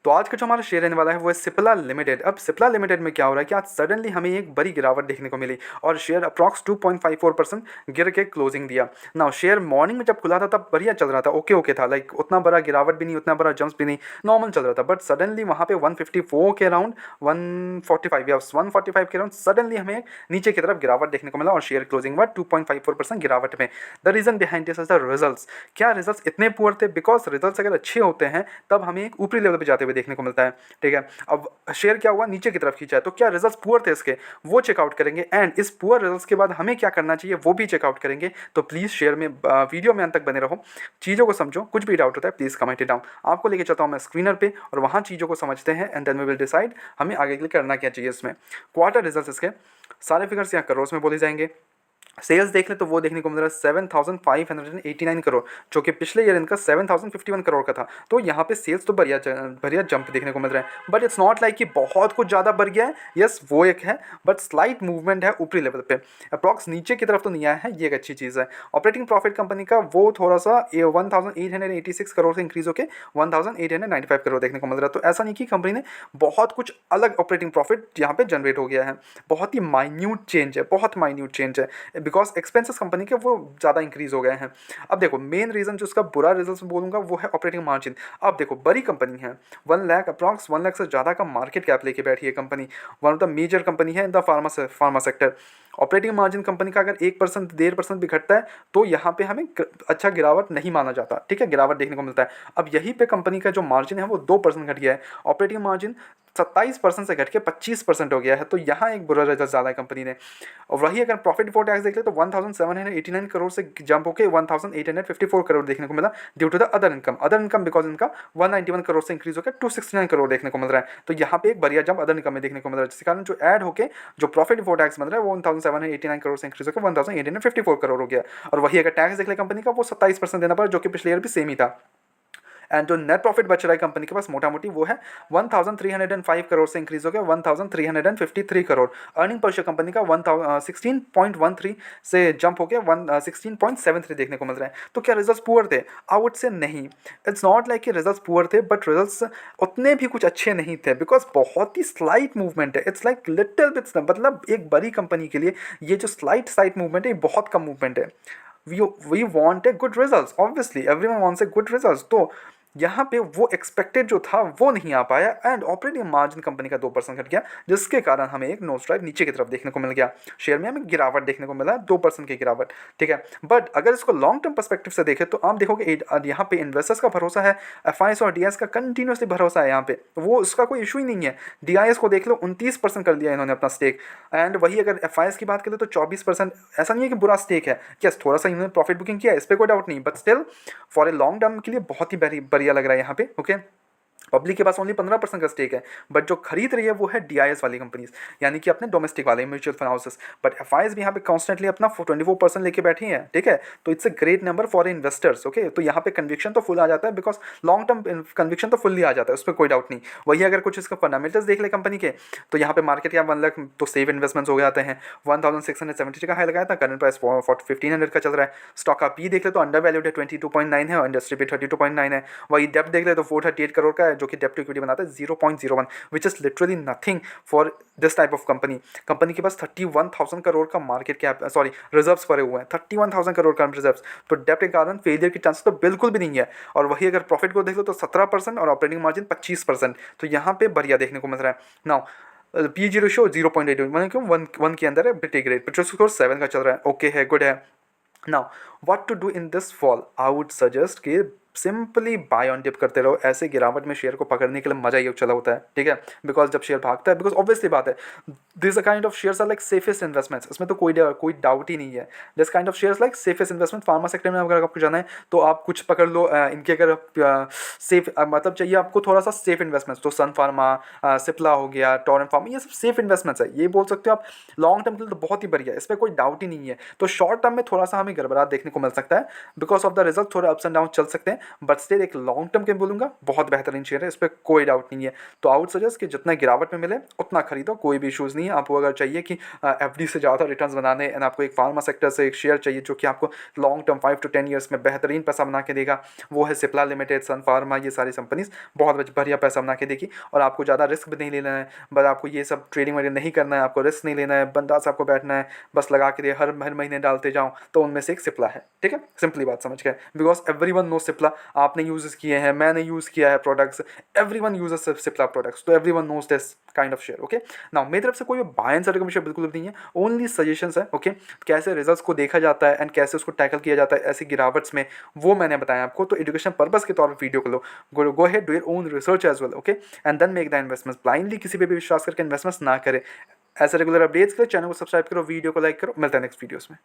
तो आज का जो हमारा शेयर रहने वाला है वो है सिप्ला लिमिटेड। अब सिप्ला लिमिटेड में क्या हो रहा है कि आज सडनली हमें एक बड़ी गिरावट देखने को मिली और शेयर अप्रॉक्स 2.54% गिर के क्लोजिंग दिया। नाउ शेयर मॉर्निंग में जब खुला था तब बढ़िया चल रहा था, ओके ओके था, लाइक उतना बड़ा गिरावट भी नहीं, उतना बड़ा जंप्स भी नहीं, नॉर्मल चल रहा था। बट सडनली वहाँ पे 154 के अराउंड 145 या 145 के अराउंड सडनली हमें नीचे की तरफ गिरावट देखने को मिला और शेयर क्लोजिंग हुआ 2.54% गिरावट में। The reason behind this is the results. क्या रिजल्ट्स इतने पुअर थे? बिकॉज रिजल्ट्स अगर अच्छे होते हैं तब हमें एक ऊपरी लेवल पे जाते हुए देखने को मिलता है, ठीक है। अब शेयर क्या हुआ, नीचे की तरफ खींचा है, तो क्या रिजल्ट्स पुअर थे इसके, वो चेकआउट करेंगे। एंड इस पुअर रिजल्ट्स के बाद हमें क्या करना चाहिए वो भी चेकआउट करेंगे। तो प्लीज़ शेयर में वीडियो में अंत तक बने रहो, चीज़ों को समझो, कुछ भी डाउट होता है प्लीज़ कमेंट इट डाउन। आपको लेके चलता हूँ मैं स्क्रीनर पे और वहाँ चीज़ों को समझते हैं and then we will decide हमें आगे के लिए करना क्या चाहिए। इसमें क्वार्टर रिजल्ट्स इसके सारे फिगर्स यहाँ करोड़ में बोले जाएंगे। सेल्स देख ले तो वो देखने को मिल रहा है 7,589 करोड़, जो कि पिछले ईयर इनका 7,051 करोड़ का था। तो यहाँ पे सेल्स तो बढ़िया बढ़िया जंप देखने को मिल रहा है, बट इट्स नॉट लाइक कि बहुत कुछ ज़्यादा बढ़ गया है। यस वो एक है, बट स्लाइट मूवमेंट है ऊपरी लेवल पे, अप्रॉक्स नीचे की तरफ तो नहीं आया है, ये एक अच्छी चीज़ है। ऑपरेटिंग प्रॉफिट कंपनी का वो थोड़ा सा 1,886 करोड़ से इंक्रीज होकर 1,895 करोड़ देखने को मिल रहा है। तो ऐसा नहीं कि कंपनी ने बहुत कुछ अलग ऑपरेटिंग प्रॉफिट यहाँ पे जनरेट हो गया है, बहुत ही माइन्यूट चेंज है, बहुत माइन्यूट चेंज है, बिकॉज एक्सपेंसेस कंपनी के वो ज़्यादा इंक्रीज हो गए हैं। अब देखो मेन रीज़न जो उसका बुरा रिजल्ट बोलूँगा वो है ऑपरेटिंग मार्जिन। अब देखो बड़ी कंपनी है, 1 लाख अप्रॉक्स 1 लाख से ज़्यादा का मार्केट कैप लेके बैठी है company, one of the major company है in the pharma sector. Operating margin company का अगर 1% 1.5% भी घटता है तो यहाँ पे हमें अच्छा गिरावट नहीं माना जाता, ठीक है, गिरावट देखने को मिलता है। अब यहीं पे कंपनी का जो मार्जिन है वो 2% घट गया है, ऑपरेटिंग मार्जिन 27% से घट के 25% हो गया है। तो यहाँ एक बुरा रिजल्ट ज़्यादा है कंपनी ने। और वही अगर प्रॉफिट बिफोर टैक्स देख ले तो 1,789 करोड़ से जंप होकर 1,854 करोड़ देखने को मिला due to the other income because इनका 191 करोड़ से इंक्रीज होकर 269 करोड़ देखने को मिल रहा है। तो यहाँ पे एक बढ़िया जंप अदर इनकम में देखने को मिल रहा है, जिसके कारण जो ऐड होकर जो प्रॉफिट बिफोर टैक्स बन रहा है वो 1,789 करोड़ से इंक्रीज होकर 1,854 करोड़ हो गया। और वही अगर टैक्स देख ले कंपनी का वो 27% देना पड़ा, जो कि पिछले ईयर भी सेम ही था। एंड जो नेट प्रॉफिट बच रहा है कंपनी के पास मोटा मोटी वो है 1,305 करोड़ से इंक्रीज हो गया 1,353 crore. Earning per share company का 16.13 से जंप हो गया 16.73 देखने को मिल रहा है। तो क्या रिजल्ट्स पुअर थे? आई वुड से नहीं, इट्स नॉट लाइक कि रिजल्ट्स पुअर थे, बट रिजल्ट्स उतने भी कुछ अच्छे नहीं थे बिकॉज बहुत ही स्लाइट मूवमेंट है। इट्स लाइक लिटिल बिट्स, मतलब एक बड़ी कंपनी के लिए ये जो स्लाइट मूवमेंट है ये बहुत कम मूवमेंट है। We want a good result, obviously everyone wants a good result. तो यहाँ पे वो एक्सपेक्टेड जो था वो नहीं आ पाया एंड ऑपरेटिंग मार्जिन कंपनी का 2% घट गया, जिसके कारण हमें एक नोज ड्राइव नीचे की तरफ देखने को मिल गया। शेयर में हमें गिरावट देखने को मिला 2% की गिरावट, ठीक है। बट अगर इसको लॉन्ग टर्म परस्पेक्टिव से देखें तो आप देखोगे यहाँ पे इन्वेस्टर्स का भरोसा है, एफआईएस और डीआईएस का कंटिन्यूसली भरोसा है यहाँ पे, वो उसका कोई इशू ही नहीं है। डीआईएस को देख लो 29% कर दिया इन्होंने अपना स्टेक, एंड वही अगर एफआईएस की बात करें तो 24%। ऐसा नहीं है कि बुरा स्टेक है, यस थोड़ा सा इन्होंने प्रॉफिट बुकिंग किया है, इस पर कोई डाउट नहीं, but still for a long term के लिए बहुत ही बढ़िया लग रहा है यहाँ पे, ओके। पब्लिक के पास ओनली 15% का स्टेक है, बट जो खरीद रही है वो है डीआईएस वाली कंपनीज, यानी कि अपने डोमेस्टिक वाले mutual fund houses. But FIS भी यहाँ पे कॉन्स्टेंटली अपना 24% लेके बैठी है, ठीक है। तो it's a great number for investors, okay. तो यहाँ पे कन्विक्शन तो फुल आ जाता है, बिकॉज लॉन्ग टर्म कन्विक्शन तो फुल्ली आ जाता है, उस पर कोई डाउट नहीं। वही अगर कुछ इसका फंडामेंटल्स देख ले कंपनी के तो यहाँ पे मार्केट कैप 1 लाख तो सेफ इन्वेस्टमेंट्स हो जाते हैं। 1,670 का हाई लगाया था, करंट प्राइस 1,500 का चल रहा है। स्टॉक का पी देख ले तो अंडर वैल्यूड है 22.9 है और इंडस्ट्री पे 32.9 है। वही डेप्ट देख ले तो 438 करोड़ का है, जो कि डेप्ट टू इक्विटी बनाता है 0.01, which is literally nothing for this type of company. Company के पास 31,000 करोड़ का मार्केट कैप, सॉरी रिजर्व्स पड़े हुए हैं, 31,000 करोड़ का रिजर्व्स। तो डेप्ट के कारण फेलियर की चांस तो बिल्कुल भी नहीं है। और वही अगर प्रॉफिट को देख लो तो 17% और ऑपरेटिंग मार्जिन 25%, तो यहाँ पे बढ़िया देखने को मिल रहा है। नाउ पीजी रेशियो 0.8, मतलब क्यों 1 के अंदर है, प्रीटी ग्रेट। पेट्रोल स्कोर 7 का चल रहा है, ओके है, गुड है। Now what to do in this fall, I would suggest कि सिंपली बाय ऑन डिप करते रहो। ऐसे गिरावट में शेयर को पकड़ने के लिए मजा ही चला होता है, ठीक है। बिकॉज जब शेयर भागता है, बिकॉज ऑब्वियसली बात है, this kind of shares are like safest investments, इसमें तो कोई डाउट ही नहीं है। This kind of shares like safest investment. Pharma sector में अगर आपको जाना है तो आप कुछ पकड़ लो इनके, अगर सेफ मतलब चाहिए आपको थोड़ा सा सेफ इन्वेस्टमेंट्स, तो सन फार्मा, सिप्ला हो गया, टोरेंट फार्मा, ये सब सेफ इन्वेस्टमेंट्स है, ये बोल सकते हो आप। लॉन्ग टर्म के लिए तो बहुत ही बढ़िया है, इस पर कोई डाउट ही नहीं है। तो शॉर्ट टर्म में थोड़ा सा हमें गड़बड़ाहट देखने को मिल सकता है बिकॉज ऑफ द रिजल्ट, थोड़े अप्स एंड डाउन चल सकते हैं। बट स्टिल एक लॉन्ग टर्म के बोलूँगा बहुत बेहतरीन शेयर है, इस पर कोई डाउट नहीं है। तो आउट सजेस्ट कि जितना गिरावट में मिले उतना खरीदो, कोई भी इशूज़ नहीं है। आपको अगर चाहिए कि एफडी से ज़्यादा रिटर्न्स बनाने एंड आपको एक फार्मा सेक्टर से एक शेयर चाहिए जो कि आपको लॉन्ग टर्म 5 to 10 ईयर्स में बेहतरीन पैसा बना के देगा, वो है सिप्ला लिमिटेड, सन फार्मा, ये सारी कंपनीज बहुत बढ़िया पैसा बना के देगी। और आपको ज़्यादा रिस्क भी नहीं लेना है, बस आपको ये सब ट्रेडिंग वगैरह नहीं करना है, आपको रिस्क नहीं लेना है, बंदा से आपको बैठना है, बस लगा के दे हर महीने डालते जाओ, तो उनमें से एक सिप्ला है। ठीक है, सिंपली बात समझ गए, बिकॉज एवरीवन नो सिप्ला। आपने यूज़ किए हैं, मैंने यूज़ किया है products, everyone uses Cipla products, तो everyone knows this kind of share. Okay, now मेरी तरफ से कोई बाय एंड सेल रिकमेंडेशन बिल्कुल भी नहीं है, ओनली सजेशंस है। ओके, कैसे रिजल्ट्स को देखा जाता है एंड कैसे उसको टैकल किया जाता है ऐसी गिरावट्स में, वो मैंने बताया आपको। तो एजुकेशन पर्पस के तौर पर वीडियो को लो, go ahead do your own research as well. Okay, and then make the investments. Blindly किसी पे भी विश्वास करके इन्वेस्टमेंट्स ना करें। ऐसे रेगुलर अपडेट्स के लिए चैनल को सब्सक्राइब करो, वीडियो को लाइक करो। मिलता है नेक्स्ट वीडियोस में।